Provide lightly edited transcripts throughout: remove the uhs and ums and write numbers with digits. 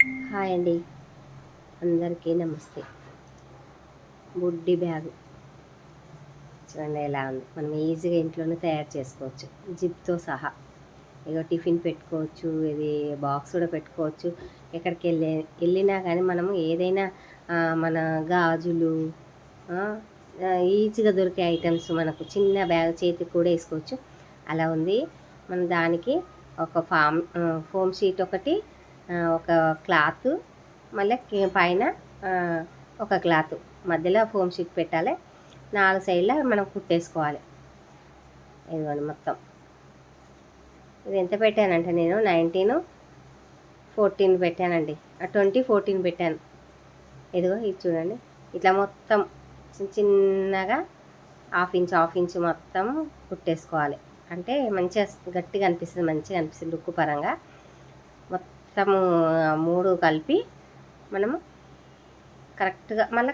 Hi అండి, అందరికీ నమస్తే. బుడ్డి బ్యాగు చూడండి ఎలా ఉంది. మనం ఈజీగా ఇంట్లోనే తయారు చేసుకోవచ్చు, జిప్తో సహా. ఇక టిఫిన్ పెట్టుకోవచ్చు, ఇది బాక్స్ కూడా పెట్టుకోవచ్చు. ఎక్కడికి వెళ్ళినా కానీ మనము ఏదైనా మన గాజులు ఈజీగా దొరికే ఐటమ్స్ మనకు చిన్న బ్యాగ్ చేతికి కూడా వేసుకోవచ్చు. అలా ఉంది. మనం దానికి ఒక ఫోమ్ షీట్ ఒకటి, ఒక క్లాత్, మళ్ళీ పైన ఒక క్లాత్, మధ్యలో ఫోమ్ షీట్ పెట్టాలి. 4 సైడ్ల మనం కుట్టేసుకోవాలి. ఇదిగోండి మొత్తం. ఇది ఎంత పెట్టానంటే నేను 19, 14 పెట్టానండి. 20, 14 పెట్టాను. ఇదిగో ఇది చూడండి, ఇట్లా మొత్తం చిన్నగా హాఫ్ ఇంచ్ మొత్తం కుట్టేసుకోవాలి. అంటే మంచిగా గట్టిగా అనిపిస్తుంది, మంచిగా అనిపిస్తుంది లుక్ పరంగా. మొత్తము 3 కలిపి మనము కరెక్ట్గా మళ్ళీ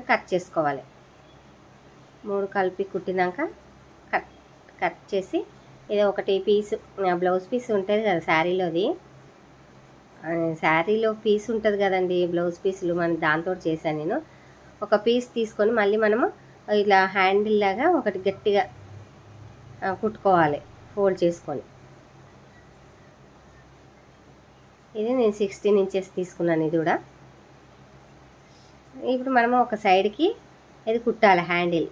కట్ చేసుకోవాలి. 3 కలిపి కుట్టినాక కట్ చేసి, ఇది ఒకటి పీసు బ్లౌజ్ పీస్ ఉంటుంది కదా శారీలోది, శారీలో పీస్ ఉంటుంది కదండి బ్లౌజ్ పీసులు, మన దాంతో చేశాను నేను. ఒక పీస్ తీసుకొని మళ్ళీ మనము ఇలా హ్యాండిల్ లాగా ఒకటి గట్టిగా కుట్టుకోవాలి, ఫోల్డ్ చేసుకొని. ఇది నేను 16 ఇంచెస్ తీసుకున్నాను. ఇది కూడా ఇప్పుడు మనము ఒక సైడ్కి ఇది కుట్టాలి హ్యాండిల్.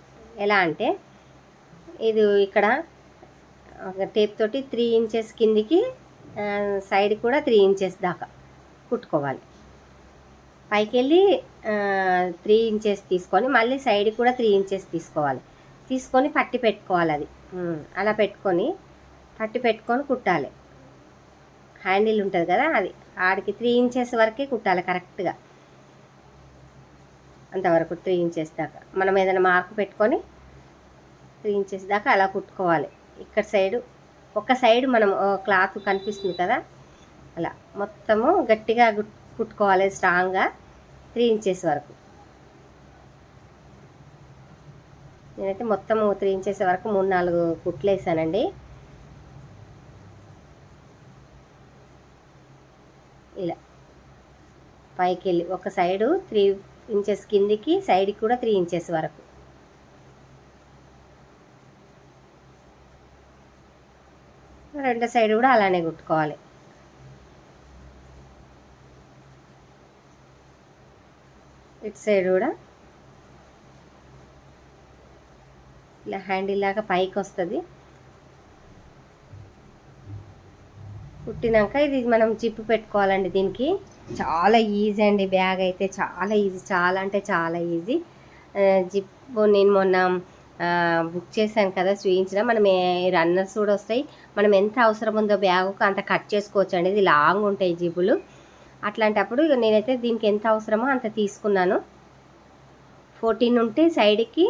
ఎలా అంటే ఇది ఇక్కడ ఒక టేప్ తోటి 3 ఇంచెస్ కిందికి, సైడ్ కూడా 3 ఇంచెస్ దాకా కుట్టుకోవాలి. పైకి వెళ్ళి 3 ఇంచెస్ తీసుకొని మళ్ళీ సైడ్ కూడా 3 ఇంచెస్ తీసుకొని పట్టి పెట్టుకోవాలి. అది అలా పట్టి పెట్టుకొని కుట్టాలి. హ్యాండిల్ ఉంటుంది కదా, అది ఆడికి 3 ఇంచెస్ వరకే కుట్టాలి కరెక్ట్గా. అంతవరకు 3 ఇంచెస్ దాకా మనం ఏదైనా మార్క్ పెట్టుకొని 3 ఇంచెస్ దాకా అలా కుట్టుకోవాలి. ఇక్కడ సైడు ఒక సైడ్ మనం క్లాత్ కనిపిస్తుంది కదా, అలా మొత్తము గట్టిగా కుట్టుకోవాలి స్ట్రాంగ్గా 3 ఇంచెస్ వరకు. నేనైతే మొత్తము 3 ఇంచెస్ వరకు 3-4 కుట్లు వేసానండి. ఇలా పైకి వెళ్ళి ఒక సైడు 3 ఇంచెస్ కిందికి, సైడ్కి కూడా 3 ఇంచెస్ వరకు. రెండో సైడ్ కూడా అలానే కుట్టుకోవాలి. ఇటు సైడ్ కూడా ఇలా హ్యాండిల్ లాగా పైకి వస్తుంది. కుట్టినాక ఇది మనం జిప్పు పెట్టుకోవాలండి. దీనికి చాలా ఈజీ అండి, బ్యాగ్ అయితే చాలా ఈజీ, చాలా అంటే చాలా ఈజీ. జిప్పు నేను మొన్న బుక్ చేశాను కదా, చూపించిన. మనం రన్నర్స్ కూడా వస్తాయి. మనం ఎంత అవసరం ఉందో బ్యాగుకు అంత కట్ చేసుకోవచ్చు అండి. ఇది లాంగ్ ఉంటాయి జిబ్బులు. అట్లాంటప్పుడు నేనైతే దీనికి ఎంత అవసరమో అంత తీసుకున్నాను. 14 ఉంటే సైడ్కి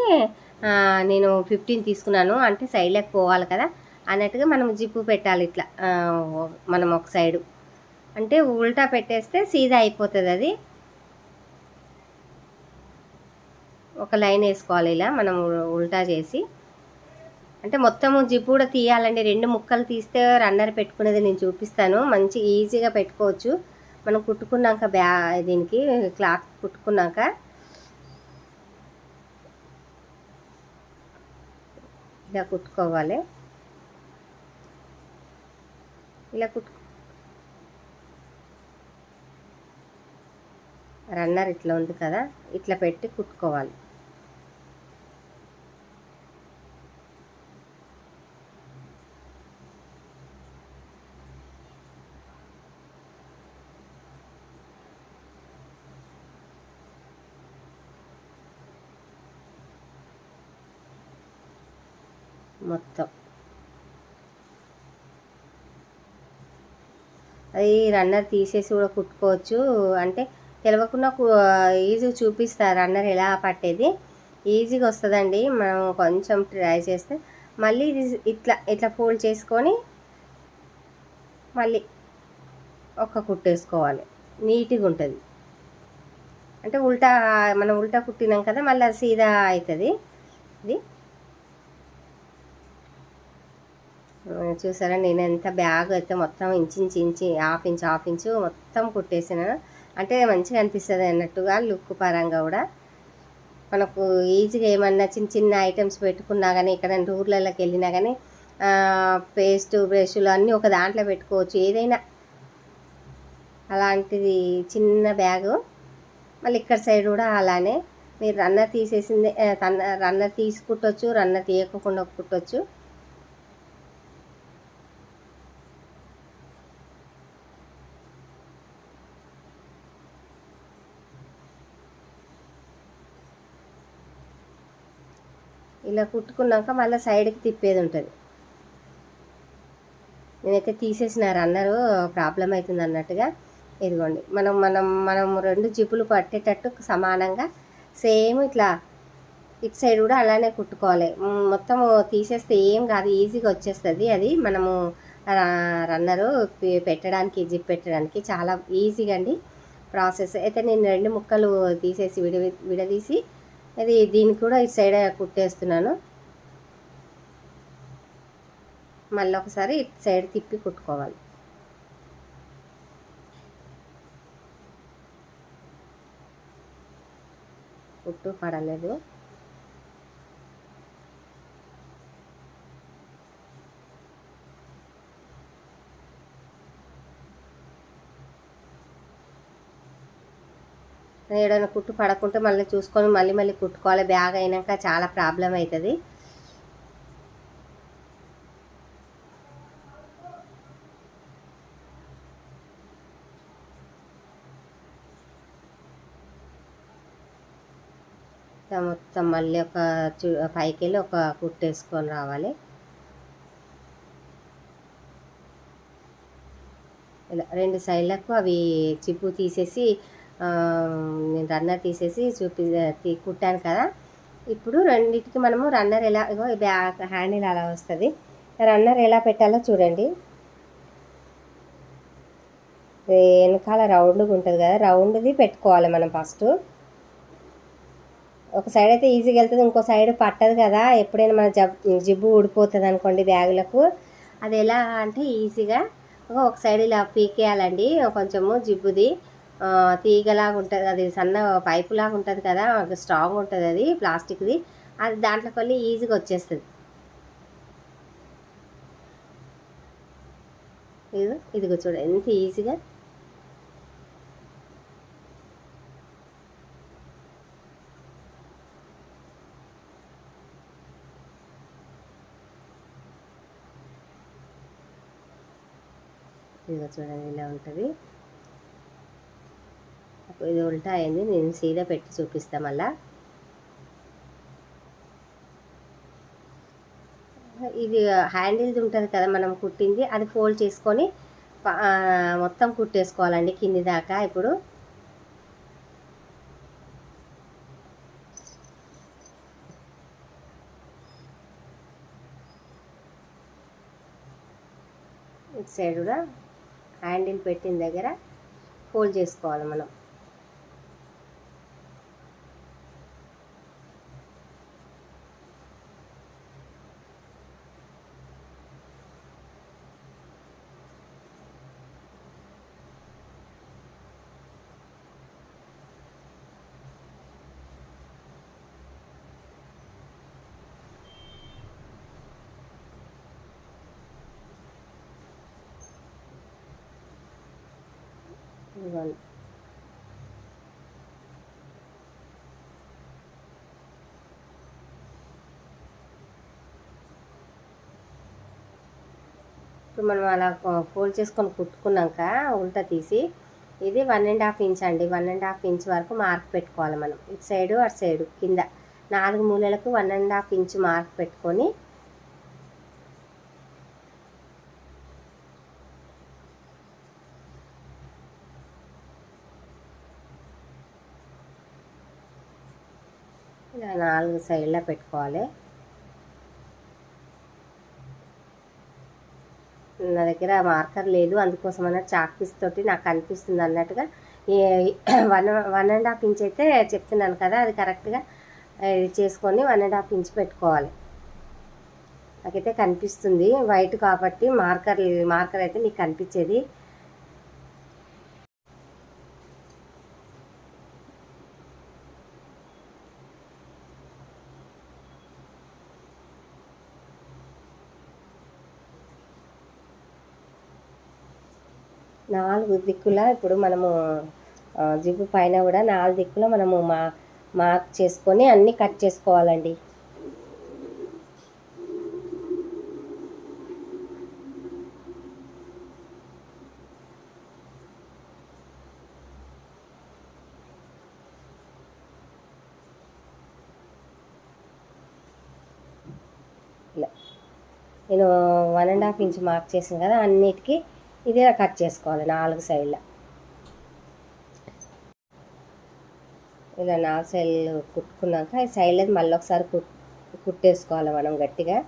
నేను 15 తీసుకున్నాను. అంటే సైడ్లోకి పోవాలి కదా అన్నట్టుగా మనం జిప్పు పెట్టాలి. ఇట్లా మనం ఒక సైడు అంటే ఉల్టా పెట్టేస్తే సీదా అయిపోతుంది. అది ఒక లైన్ వేసుకోవాలి ఇలా మనం ఉల్టా చేసి. అంటే మొత్తము జిప్పు కూడా తీయాలండి. 2 ముక్కలు తీస్తే రన్నర్ పెట్టుకునేది నేను చూపిస్తాను. మంచి ఈజీగా పెట్టుకోవచ్చు. మనం కుట్టుకున్నాక దీనికి క్లాత్ కుట్టుకున్నాక ఇలా కుట్టుకోవాలి. ఇలా రన్నర్ ఇట్లా ఉంది కదా, ఇట్లా పెట్టి కుట్టుకోవాలి. మొత్తం అది రన్నర్ తీసేసి కూడా కుట్టుకోవచ్చు. అంటే తెలియకుండా ఈజీగా చూపిస్తారు రన్నర్ ఎలా పట్టేది. ఈజీగా వస్తుందండి మనం కొంచెం ట్రై చేస్తే. మళ్ళీ ఇది ఇట్లా ఫోల్డ్ చేసుకొని మళ్ళీ ఒక కుట్టేసుకోవాలి. నీట్గా ఉంటుంది. అంటే మనం ఉల్టా కుట్టినాం కదా, మళ్ళీ అది సీదా అవుతుంది. ఇది చూసారా, నేను ఎంత బ్యాగ్ అయితే మొత్తం ఇంచి హాఫ్ ఇంచు మొత్తం కుట్టేసిన. అంటే మంచిగా అనిపిస్తుంది అన్నట్టుగా లుక్ పరంగా కూడా. మనకు ఈజీగా ఏమన్నా చిన్న చిన్న ఐటమ్స్ పెట్టుకున్నా కానీ ఇక్కడ ఊర్లలోకి వెళ్ళినా కానీ పేస్ట్ బ్రష్లు అన్నీ ఒక దాంట్లో పెట్టుకోవచ్చు ఏదైనా. అలాంటిది చిన్న బ్యాగు. మళ్ళీ ఇక్కడ సైడ్ కూడా అలానే మీరు రన్నర్ తీసేసింది, రన్నర్ తీసి కుట్టవచ్చు, రన్నర్ తీయకుండా కుట్టవచ్చు. ఇలా కుట్టుకున్నాక మళ్ళీ సైడ్కి తిప్పేది ఉంటుంది. నేనైతే తీసేసిన రన్నరు ప్రాబ్లం అవుతుంది అన్నట్టుగా. ఇదిగోండి మనం మనం మనం 2 జిప్పులు పట్టేటట్టు సమానంగా సేమ్ ఇట్లా ఇటు సైడ్ కూడా అలానే కుట్టుకోవాలి. మొత్తం తీసేస్తే ఏం కాదు, ఈజీగా వచ్చేస్తుంది. అది మనము రన్నరు పెట్టడానికి, జిప్ పెట్టడానికి చాలా ఈజీగా అండి ప్రాసెస్. అయితే నేను 2 ముక్కలు తీసేసి విడదీసి అది దీనికి కూడా ఇటు సైడ్ కుట్టేస్తున్నాను. మళ్ళీ ఒకసారి ఇటు సైడ్ తిప్పి కుట్టుకోవాలి. కుట్టు పడలేదు. ఏదైనా కుట్టు పడకుంటే మళ్ళీ చూసుకొని మళ్ళీ కుట్టుకోవాలి. బ్యాగ్ అయినాక చాలా ప్రాబ్లం అవుతుంది. మొత్తం మళ్ళీ ఒక పైకి వెళ్ళి ఒక కుట్టేసుకొని రావాలి. ఇలా 2 సైడ్లకు అవి చిప్పు తీసేసి నేను రన్నర్ తీసేసి కుట్టాను కదా. ఇప్పుడు రెండింటికి మనము రన్నర్ ఎలా, బ్యాక్ హ్యాండిల్ అలా వస్తుంది. రన్నర్ ఎలా పెట్టాలో చూడండి. వెనకాల రౌండ్గా ఉంటుంది కదా, రౌండ్ది పెట్టుకోవాలి మనం ఫస్ట్. ఒక సైడ్ అయితే ఈజీగా వెళ్తుంది, ఇంకో సైడ్ పట్టదు కదా. ఎప్పుడైనా మన జిబ్బు ఊడిపోతుంది అనుకోండి బ్యాగులకు. అది ఎలా అంటే ఈజీగా ఒక సైడ్ ఇలా పీకేయాలండి. కొంచెము జిబ్బుది తీగలాగా ఉంటుంది, అది సన్న పైపులాగా ఉంటుంది కదా, స్ట్రాంగ్ ఉంటుంది అది ప్లాస్టిక్ది. అది దాంట్లోకి వెళ్ళి ఈజీగా వచ్చేస్తుంది. ఇదిగో చూడ ఎంత ఈజీగా. ఇదిగో చూడండి ఇలా ఉంటుంది. ఇది ఉల్టా అయింది, నేను సీదా పెట్టి చూపిస్తాను. మళ్ళా ఇది హ్యాండిల్ది ఉంటుంది కదా మనం కుట్టింది, అది ఫోల్డ్ చేసుకొని మొత్తం కుట్టేసుకోవాలండి కింది దాకా. ఇప్పుడు ఇటు సైడ్ కూడా హ్యాండిల్ పెట్టిన దగ్గర ఫోల్డ్ చేసుకోవాలి మనం. ఇవ్వండి. ఇప్పుడు మనం అలా ఫోల్డ్ చేసుకొని కుట్టుకున్నాక ఉల్టా తీసి ఇది 1.5 ఇంచ్ అండి, 1.5 ఇంచ్ వరకు మార్క్ పెట్టుకోవాలి మనం. ఇటు సైడు అటు సైడు కింద 4 మూలలకు 1.5 ఇంచ్ మార్క్ పెట్టుకొని ఇలా 4 సైడ్లా పెట్టుకోవాలి. నా దగ్గర మార్కర్ లేదు, అందుకోసం అన్నట్టు చాక్ పీస్ తోటి నాకు కనిపిస్తుంది అన్నట్టుగా 1.5 ఇంచ్ అయితే చెప్తున్నాను కదా, అది కరెక్ట్గా చేసుకొని 1.5 ఇంచ్ పెట్టుకోవాలి. నాకైతే కనిపిస్తుంది వైట్ కాబట్టి, మార్కర్ అయితే మీకు కనిపించేది. 4 దిక్కుల ఇప్పుడు మనము జిప్పు పైన కూడా 4 దిక్కుల మనము మార్క్ చేసుకొని అన్నీ కట్ చేసుకోవాలండి. ఇలా నేను 1.5 ఇంచ్ మార్క్ చేసాను కదా, అన్నిటికీ ఇదే కట్ చేసుకోవాలి 4 సైడ్ల. ఇలా 4 సైడ్లు కుట్టుకున్నాక ఈ సైడ్లో మళ్ళీ ఒకసారి కుట్టేసుకోవాలి మనం గట్టిగా,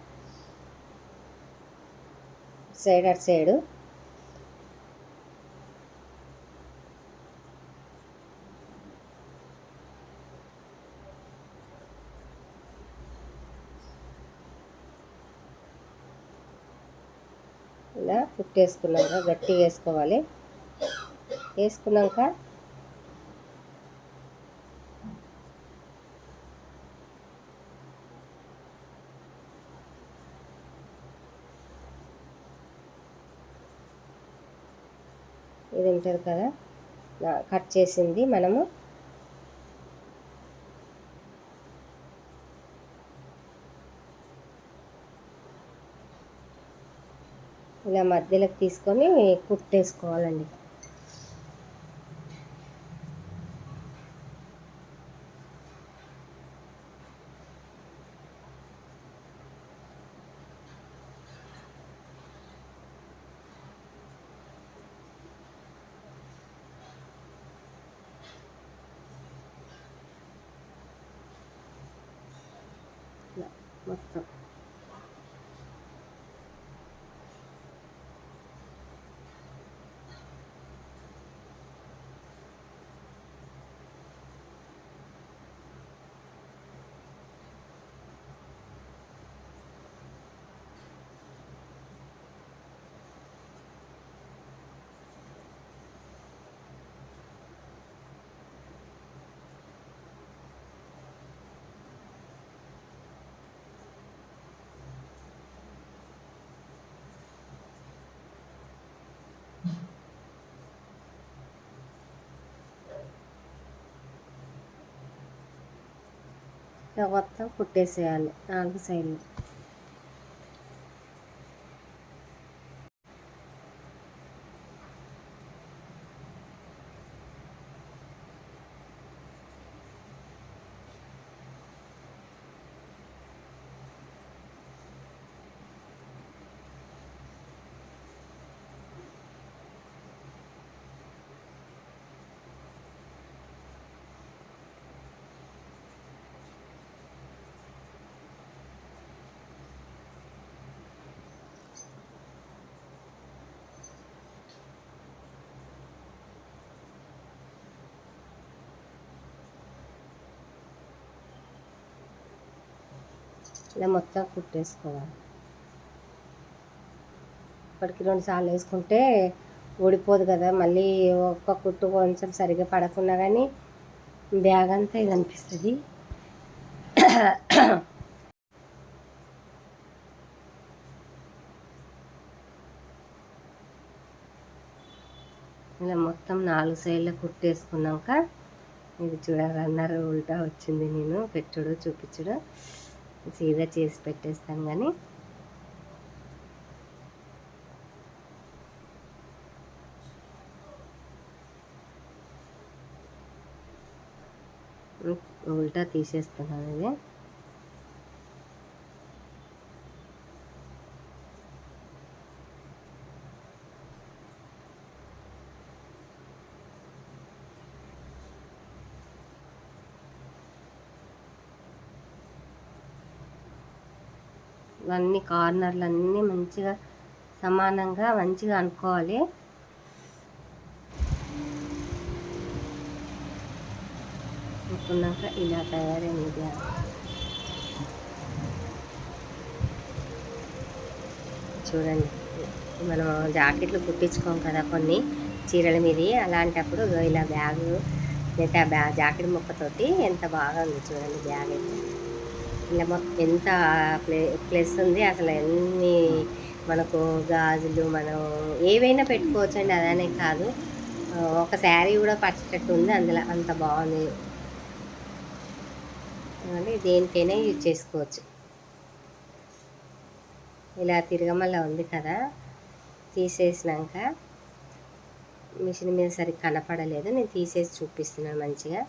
సైడ్ అటు సైడు. ఇలా కుట్టేసుకున్నాక గట్టిగా వేసుకోవాలి. వేసుకున్నాక ఇది ఉంటుంది కదా కట్ చేసింది మనము ఇలా మధ్యలోకి తీసుకొని కుట్టేసుకోవాలండి. మొత్తం ఇలా మొత్తం కుట్టేసేయాలి 4 సైడ్లు. ఇలా మొత్తం కుట్టేసుకోవాలి. ఇప్పటికి 2 సార్లు వేసుకుంటే ఊడిపోదు కదా, మళ్ళీ ఒక్క కుట్టు కొంచెం సరిగ్గా పడకున్నా కానీ బ్యాగ్ అంతా ఇది అనిపిస్తుంది. ఇలా మొత్తం 4 సైడ్లు కుట్టేసుకున్నాక ఇది చూడాలన్నారు ఉల్టా వచ్చింది. నేను పెట్టుడు చూపించడు సీదా చేసి పెట్టేస్తాను, కానీ ఉల్టా తీసేస్తున్నాను. ఇది ఇవన్నీ కార్నర్లు అన్నీ మంచిగా సమానంగా మంచిగా అనుకోవాలి. అనుకున్నాక ఇలా తయారైంది. చూడండి, మనం జాకెట్లు కుట్టించుకోం కదా కొన్ని చీరల మీది, అలాంటప్పుడు ఇలా బ్యాగు లేదా జాకెట్ ముక్కతోటి ఎంత బాగా ఉంది చూడండి. బ్యాగ్ అయితే ఇలా మొత్తం ఎంత ప్లస్ ఉంది, అసలు ఎన్ని మనకు గాజులు మనం ఏవైనా పెట్టుకోవచ్చండి, అదనే కాదు. ఒక శారీ కూడా పట్టేటట్టు ఉంది అందులో, అంత బాగుంది. అంటే దేనికైనా యూజ్ చేసుకోవచ్చు. ఇలా తిరగమల్ల ఉంది కదా, తీసేసినాక మిషన్ మీద సరిగ్గా కనపడలేదు, నేను తీసేసి చూపిస్తున్నాను మంచిగా.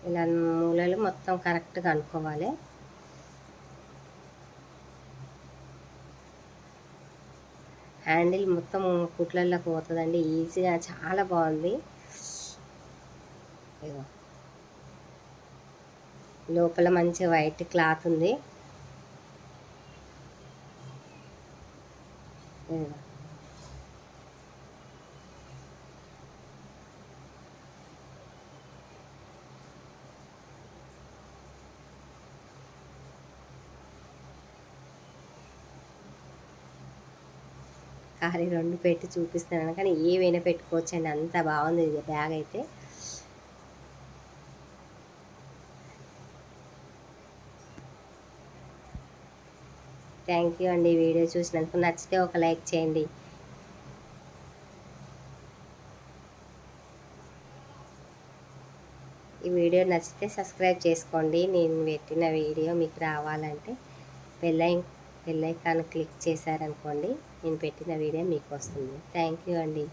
ఇలా మూలలు మొత్తం కరెక్ట్గా అనుకోవాలి. హ్యాండిల్ మొత్తం కుట్లల్లోకి పోతుందండి, ఈజీగా, చాలా బాగుంది. లోపల మంచి వైట్ క్లాత్ ఉంది. కారీ 2 పెట్టి చూపిస్తున్నాను, కానీ ఏవైనా పెట్టుకోవచ్చండి, అంత బాగుంది ఇది బ్యాగ్ అయితే. థ్యాంక్ యూ అండి, వీడియో చూసినందుకు. నచ్చితే ఒక లైక్ చేయండి. ఈ వీడియో నచ్చితే సబ్స్క్రైబ్ చేసుకోండి. నేను పెట్టిన వీడియో మీకు రావాలంటే బెల్ ఐకాన్ క్లిక్ చేశారనుకోండి, నేను పెట్టిన వీడియో మీకు వస్తుంది. థ్యాంక్ యూ అండి.